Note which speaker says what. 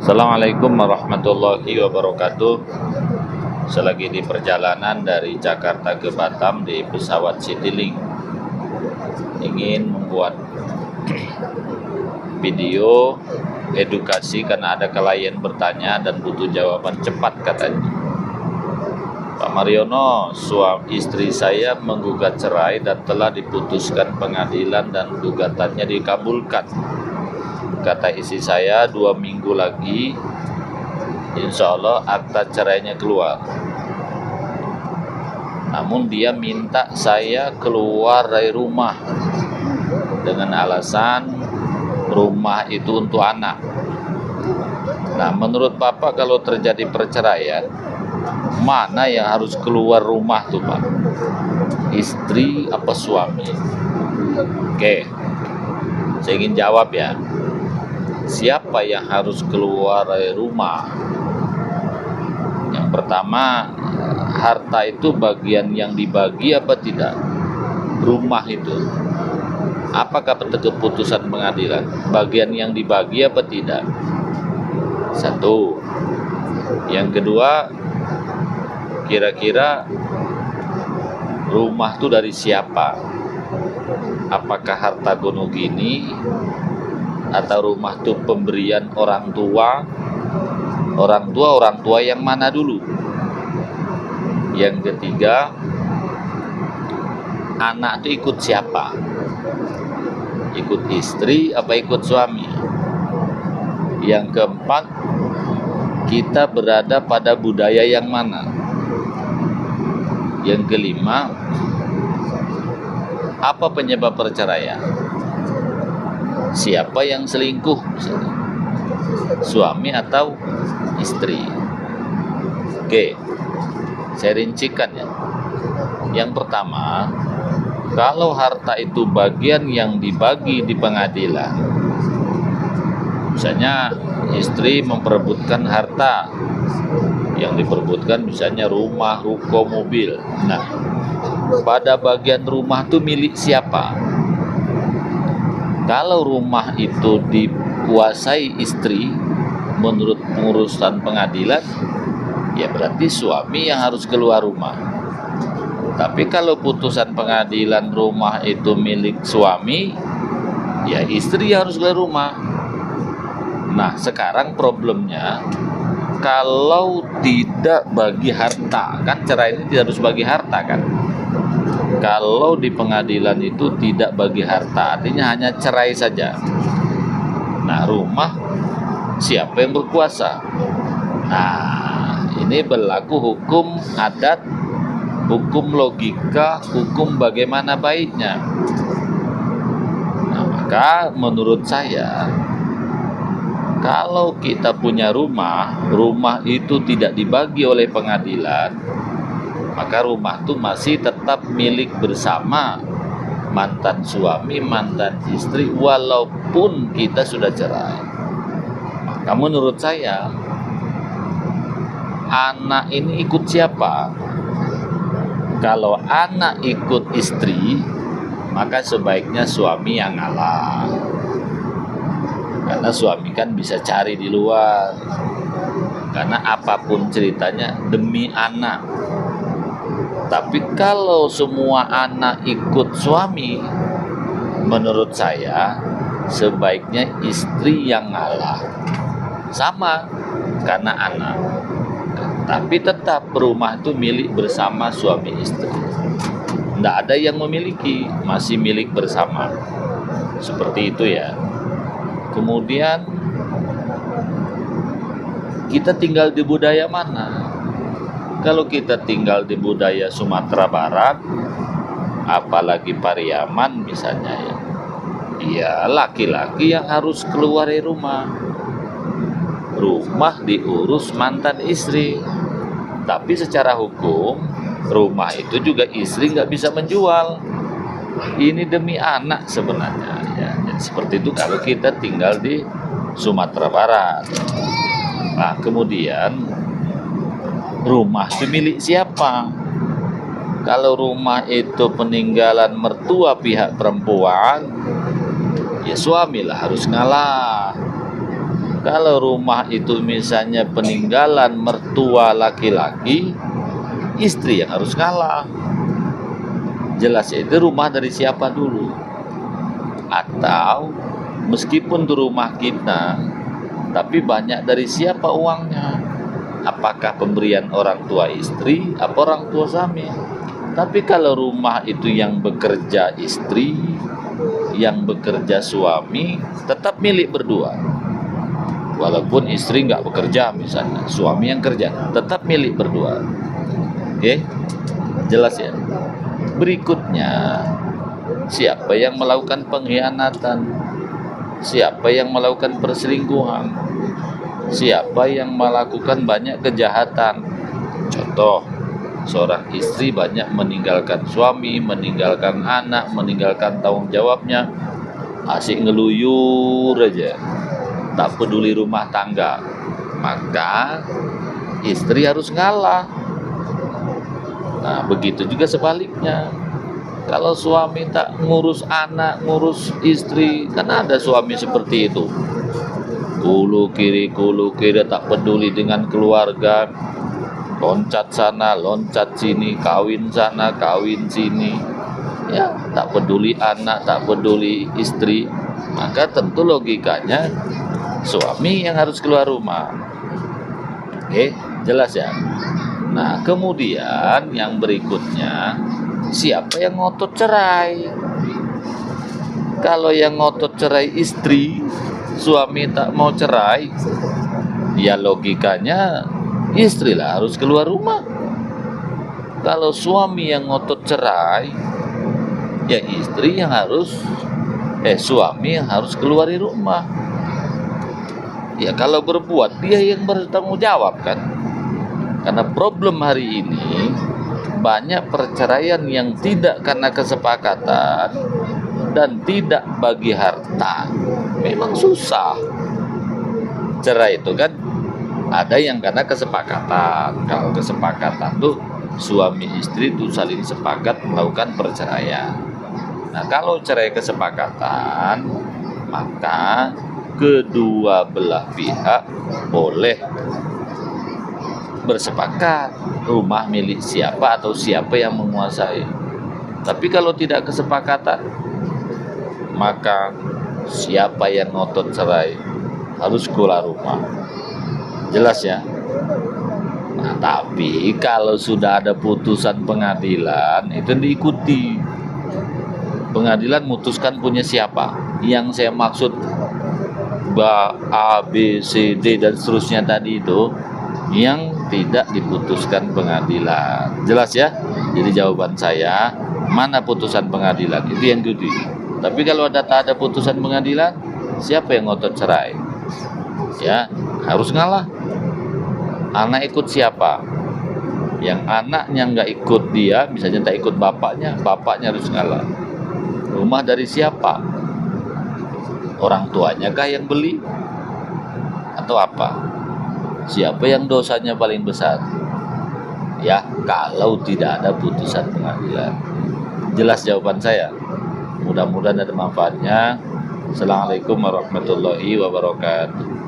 Speaker 1: Assalamualaikum warahmatullahi wabarakatuh. Selagi di perjalanan dari Jakarta ke Batam di pesawat Citylink, ingin membuat video edukasi karena ada klien bertanya dan butuh jawaban cepat katanya. Pak Mariono, suami istri saya menggugat cerai dan telah diputuskan pengadilan dan gugatannya dikabulkan. Kata istri saya 2 minggu lagi insya Allah akta cerainya keluar. Namun dia minta saya keluar dari rumah dengan alasan rumah itu untuk anak. Nah, menurut Bapak kalau terjadi perceraian, mana yang harus keluar rumah tuh Pak? Istri apa suami? Oke, saya ingin jawab ya. Siapa yang harus keluar dari rumah? Yang pertama, harta itu bagian yang dibagi apa tidak? Rumah itu, apakah keputusan pengadilan bagian yang dibagi apa tidak? Satu. Yang kedua, kira-kira rumah itu dari siapa? Apakah harta gono gini atau rumah itu pemberian orang tua? Orang tua yang mana dulu? Yang ketiga, anak itu ikut siapa? Ikut istri apa ikut suami? Yang keempat, kita berada pada budaya yang mana? Yang kelima, apa penyebab perceraian? Siapa yang selingkuh misalnya? Suami atau istri? Oke, saya rincikan ya. Yang pertama, kalau harta itu bagian yang dibagi di pengadilan, misalnya istri memperebutkan harta, yang diperebutkan misalnya rumah, ruko, mobil. Nah, pada bagian rumah itu milik siapa? Kalau rumah itu dikuasai istri menurut pengurusan pengadilan, ya berarti suami yang harus keluar rumah. Tapi kalau putusan pengadilan rumah itu milik suami, ya istri harus keluar rumah. Nah, sekarang problemnya kalau tidak bagi harta, kan cerai ini tidak harus bagi harta kan? Kalau di pengadilan itu tidak bagi harta, artinya hanya cerai saja. Nah, rumah siapa yang berkuasa? Nah, ini berlaku hukum adat, hukum logika, hukum bagaimana baiknya. Nah, maka menurut saya, kalau kita punya rumah itu tidak dibagi oleh pengadilan, maka rumah itu masih tetap milik bersama mantan suami, mantan istri, walaupun kita sudah cerai. Maka menurut saya, anak ini ikut siapa? Kalau anak ikut istri, maka sebaiknya suami yang ngalah. Karena suami kan bisa cari di luar. Karena apapun ceritanya demi anak. Tapi kalau semua anak ikut suami, menurut saya sebaiknya istri yang ngalah. Sama, karena anak. Tapi tetap rumah itu milik bersama suami istri. Tidak ada yang memiliki, masih milik bersama. Seperti itu ya. Kemudian kita tinggal di budaya mana? Kalau kita tinggal di budaya Sumatera Barat, apalagi Pariaman misalnya ya laki-laki yang harus keluar dari rumah. Rumah diurus mantan istri. Tapi secara hukum, rumah itu juga istri nggak bisa menjual. Ini demi anak sebenarnya ya. Jadi seperti itu kalau kita tinggal di Sumatera Barat. Nah, kemudian rumah itu milik siapa? Kalau rumah itu peninggalan mertua pihak perempuan, ya suamilah harus ngalah. Kalau rumah itu misalnya peninggalan mertua laki-laki, istri yang harus ngalah. Jelas ya, itu rumah dari siapa dulu. Atau meskipun itu rumah kita, tapi banyak dari siapa uangnya. Apakah pemberian orang tua istri atau orang tua suami? Tapi kalau rumah itu yang bekerja istri, yang bekerja suami, tetap milik berdua. Walaupun istri nggak bekerja misalnya, suami yang kerja, tetap milik berdua. Oke, jelas ya. Berikutnya, siapa yang melakukan pengkhianatan, siapa yang melakukan perselingkuhan, siapa yang melakukan banyak kejahatan. Contoh, seorang istri banyak meninggalkan suami, meninggalkan anak, meninggalkan tanggung jawabnya, asik ngeluyur aja, tak peduli rumah tangga, maka istri harus ngalah. Nah, begitu juga sebaliknya. Kalau suami tak ngurus anak, ngurus istri, kan ada suami seperti itu. Kulu kiri, tak peduli dengan keluarga. Loncat sana, loncat sini, kawin sana, kawin sini. Ya, tak peduli anak, tak peduli istri. Maka tentu logikanya suami yang harus keluar rumah. Oke, jelas ya. Nah, kemudian yang berikutnya, siapa yang ngotot cerai? Kalau yang ngotot cerai istri, suami tak mau cerai, ya logikanya istri lah harus keluar rumah. Kalau suami yang ngotot cerai, ya istri yang harus, suami yang harus keluar dari rumah. Ya kalau berbuat, dia yang bertanggung jawab kan. Karena problem hari ini banyak perceraian yang tidak karena kesepakatan dan tidak bagi harta. Memang susah. Cerai itu kan ada yang karena kesepakatan. Kalau kesepakatan tuh suami istri itu saling sepakat melakukan perceraian. Nah, kalau cerai kesepakatan, maka kedua belah pihak boleh bersepakat rumah milik siapa atau siapa yang menguasai. Tapi kalau tidak kesepakatan, maka siapa yang ngotot cerai harus keluar rumah. Jelas ya. Nah, tapi kalau sudah ada putusan pengadilan, itu diikuti. Pengadilan memutuskan punya siapa. Yang saya maksud A, B, C, D dan seterusnya tadi itu yang tidak diputuskan pengadilan. Jelas ya? Jadi jawaban saya, mana putusan pengadilan itu yang diikuti. Tapi kalau tak ada putusan pengadilan, siapa yang ngotot cerai? Ya, harus ngalah. Anak ikut siapa? Yang anaknya nggak ikut dia, misalnya tak ikut bapaknya harus ngalah. Rumah dari siapa? Orang tuanya kah yang beli? Atau apa? Siapa yang dosanya paling besar? Ya, kalau tidak ada putusan pengadilan. Jelas jawaban saya. Mudah-mudahan ada manfaatnya. Assalamualaikum warahmatullahi wabarakatuh.